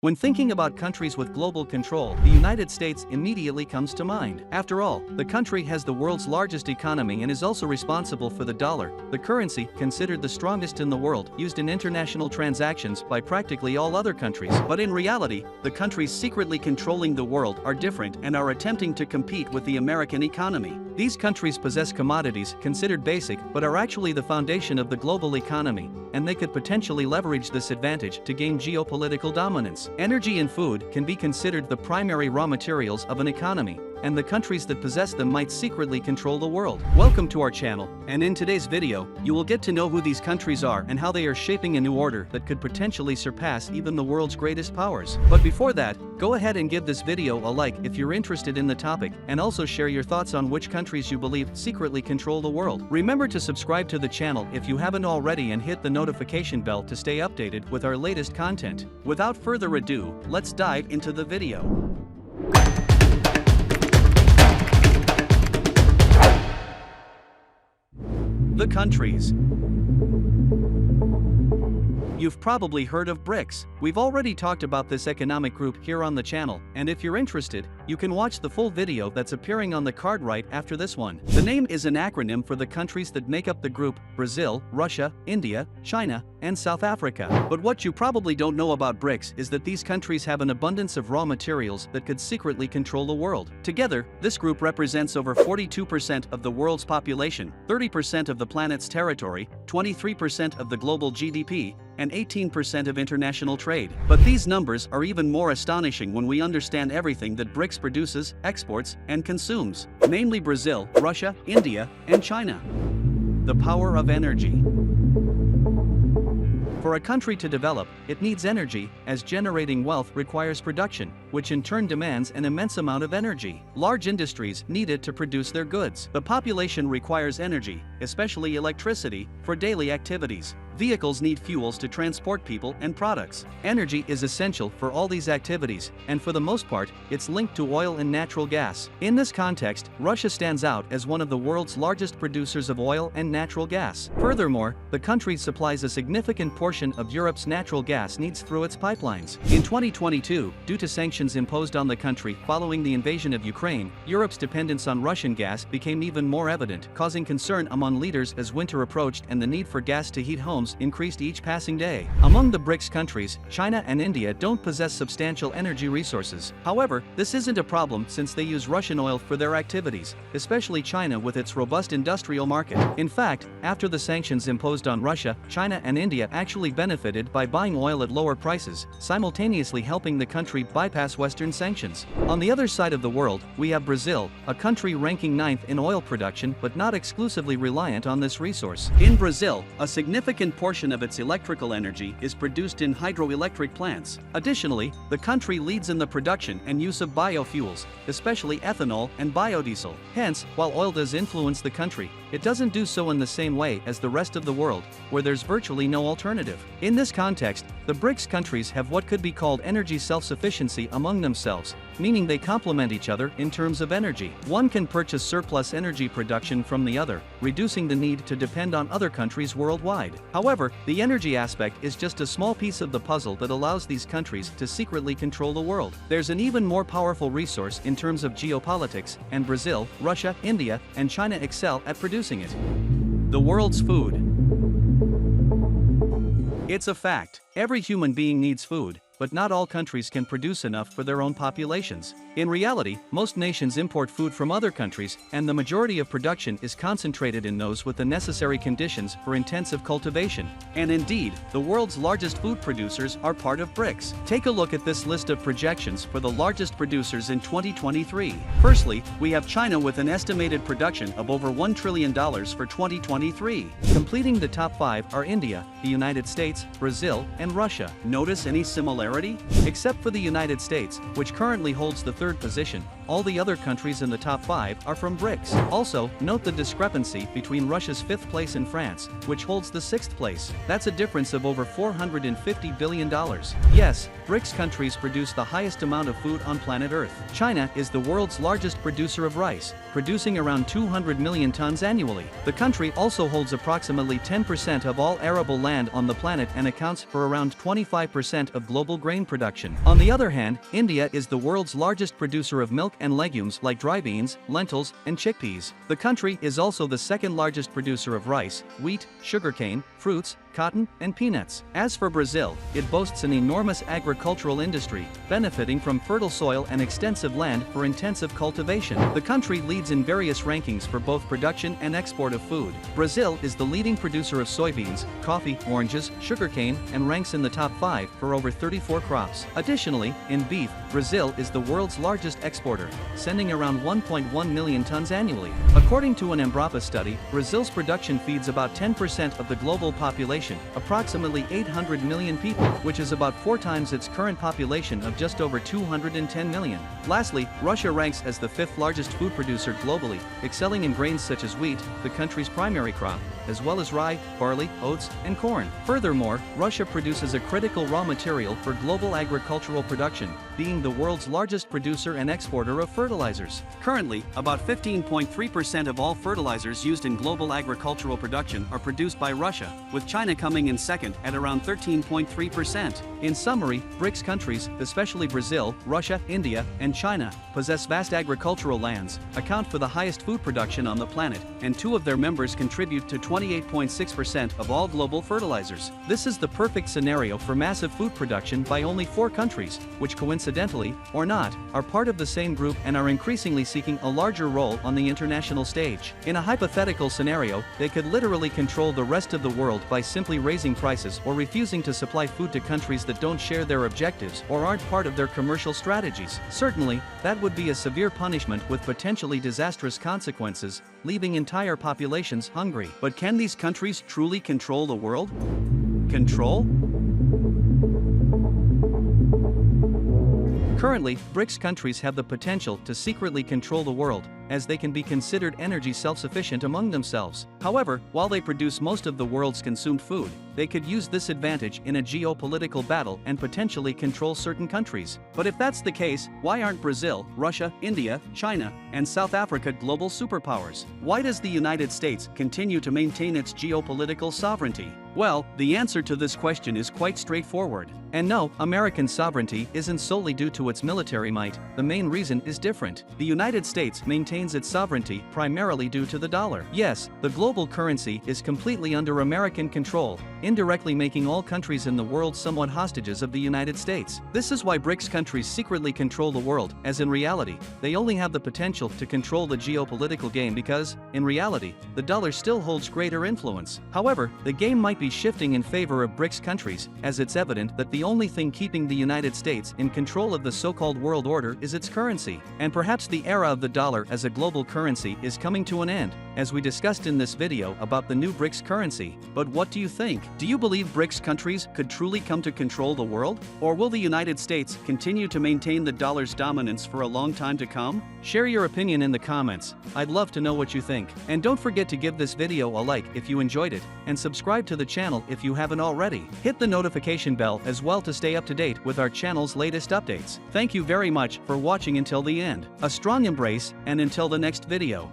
When thinking about countries with global control, the United States immediately comes to mind. After all, the country has the world's largest economy and is also responsible for the dollar, the currency considered the strongest in the world, used in international transactions by practically all other countries. But in reality, the countries secretly controlling the world are different and are attempting to compete with the American economy. These countries possess commodities considered basic but are actually the foundation of the global economy, and they could potentially leverage this advantage to gain geopolitical dominance. Energy and food can be considered the primary raw materials of an economy, and the countries that possess them might secretly control the world. Welcome to our channel, and in today's video, you will get to know who these countries are and how they are shaping a new order that could potentially surpass even the world's greatest powers. But before that, go ahead and give this video a like if you're interested in the topic, and also share your thoughts on which countries you believe secretly control the world. Remember to subscribe to the channel if you haven't already and hit the notification bell to stay updated with our latest content. Without further ado, let's dive into the video. The countries. You've probably heard of BRICS. We've already talked about this economic group here on the channel, and if you're interested, you can watch the full video that's appearing on the card right after this one. The name is an acronym for the countries that make up the group: Brazil, Russia, India, China, and South Africa. But what you probably don't know about BRICS is that these countries have an abundance of raw materials that could secretly control the world. Together, this group represents over 42% of the world's population, 30% of the planet's territory, 23% of the global GDP, and 18% of international trade. But these numbers are even more astonishing when we understand everything that BRICS produces, exports, and consumes, namely Brazil, Russia, India, and China. The power of energy. For a country to develop, it needs energy, as generating wealth requires production, which in turn demands an immense amount of energy. Large industries need it to produce their goods. The population requires energy, especially electricity, for daily activities. Vehicles need fuels to transport people and products. Energy is essential for all these activities, and for the most part, it's linked to oil and natural gas. In this context, Russia stands out as one of the world's largest producers of oil and natural gas. Furthermore, the country supplies a significant portion of Europe's natural gas needs through its pipelines. In 2022, due to sanctions imposed on the country following the invasion of Ukraine, Europe's dependence on Russian gas became even more evident, causing concern among leaders as winter approached and the need for gas to heat homes increased each passing day. Among the BRICS countries, China and India don't possess substantial energy resources. However, this isn't a problem since they use Russian oil for their activities, especially China with its robust industrial market. In fact, after the sanctions imposed on Russia, China and India actually benefited by buying oil at lower prices, simultaneously helping the country bypass Western sanctions. On the other side of the world, we have Brazil, a country ranking 9th in oil production but not exclusively reliant on this resource. In Brazil, a significant portion of its electrical energy is produced in hydroelectric plants. Additionally, the country leads in the production and use of biofuels, especially ethanol and biodiesel. Hence, while oil does influence the country, it doesn't do so in the same way as the rest of the world, where there's virtually no alternative. In this context, the BRICS countries have what could be called energy self-sufficiency among themselves, meaning they complement each other in terms of energy. One can purchase surplus energy production from the other, reducing the need to depend on other countries worldwide. However, the energy aspect is just a small piece of the puzzle that allows these countries to secretly control the world. There's an even more powerful resource in terms of geopolitics, and Brazil, Russia, India, and China excel at producing it. The world's food. It's a fact. Every human being needs food, but not all countries can produce enough for their own populations. In reality, most nations import food from other countries, and the majority of production is concentrated in those with the necessary conditions for intensive cultivation. And indeed, the world's largest food producers are part of BRICS. Take a look at this list of projections for the largest producers in 2023. Firstly, we have China with an estimated production of over $1 trillion for 2023. Completing the top 5 are India, the United States, Brazil, and Russia. Notice any similarity? Except for the United States, which currently holds the third position, all the other countries in the top 5 are from BRICS. Also, note the discrepancy between Russia's 5th place and France, which holds the 6th place. That's a difference of over $450 billion. Yes, BRICS countries produce the highest amount of food on planet Earth. China is the world's largest producer of rice, producing around 200 million tons annually. The country also holds approximately 10% of all arable land on the planet and accounts for around 25% of global global grain production. On the other hand, India is the world's largest producer of milk and legumes like dry beans, lentils, and chickpeas. The country is also the second largest producer of rice, wheat, sugarcane, fruits, cotton, and peanuts. As for Brazil, it boasts an enormous agricultural industry, benefiting from fertile soil and extensive land for intensive cultivation. The country leads in various rankings for both production and export of food. Brazil is the leading producer of soybeans, coffee, oranges, sugarcane, and ranks in the top 5 for over 34 crops. Additionally, in beef, Brazil is the world's largest exporter, sending around 1.1 million tons annually. According to an Embrapa study, Brazil's production feeds about 10% of the global population, approximately 800 million people, which is about 4 times its current population of just over 210 million. Lastly, Russia ranks as the 5th largest food producer globally, excelling in grains such as wheat, the country's primary crop, as well as rye, barley, oats, and corn. Furthermore, Russia produces a critical raw material for global agricultural production, being the world's largest producer and exporter of fertilizers. Currently, about 15.3% of all fertilizers used in global agricultural production are produced by Russia, with China coming in second at around 13.3%. In summary, BRICS countries, especially Brazil, Russia, India, and China, possess vast agricultural lands, account for the highest food production on the planet, and 2 of their members contribute to 28.6% of all global fertilizers. This is the perfect scenario for massive food production by only 4 countries, which coincidentally, or not, are part of the same group and are increasingly seeking a larger role on the international stage. In a hypothetical scenario, they could literally control the rest of the world by simply raising prices or refusing to supply food to countries that don't share their objectives or aren't part of their commercial strategies. Certainly, that would be a severe punishment with potentially disastrous consequences, leaving entire populations hungry. But can these countries truly control the world? Control? Currently, BRICS countries have the potential to secretly control the world, as they can be considered energy self-sufficient among themselves. However, while they produce most of the world's consumed food, they could use this advantage in a geopolitical battle and potentially control certain countries. But if that's the case, why aren't Brazil, Russia, India, China, and South Africa global superpowers? Why does the United States continue to maintain its geopolitical sovereignty? Well, the answer to this question is quite straightforward. And no, American sovereignty isn't solely due to its military might. The main reason is different. The United States maintains its sovereignty primarily due to the dollar. Yes, the global currency is completely under American control, indirectly making all countries in the world somewhat hostages of the United States. This is why BRICS countries secretly control the world, as in reality, they only have the potential to control the geopolitical game because, in reality, the dollar still holds greater influence. However, the game might be shifting in favor of BRICS countries, as it's evident that the only thing keeping the United States in control of the so-called world order is its currency. And perhaps the era of the dollar as a global currency is coming to an end, as we discussed in this video about the new BRICS currency. But what do you think? Do you believe BRICS countries could truly come to control the world? Or will the United States continue to maintain the dollar's dominance for a long time to come? Share your opinion in the comments. I'd love to know what you think. And don't forget to give this video a like if you enjoyed it, and subscribe to the channel if you haven't already. Hit the notification bell as well to stay up to date with our channel's latest updates. Thank you very much for watching until the end. A strong embrace, and until the next video.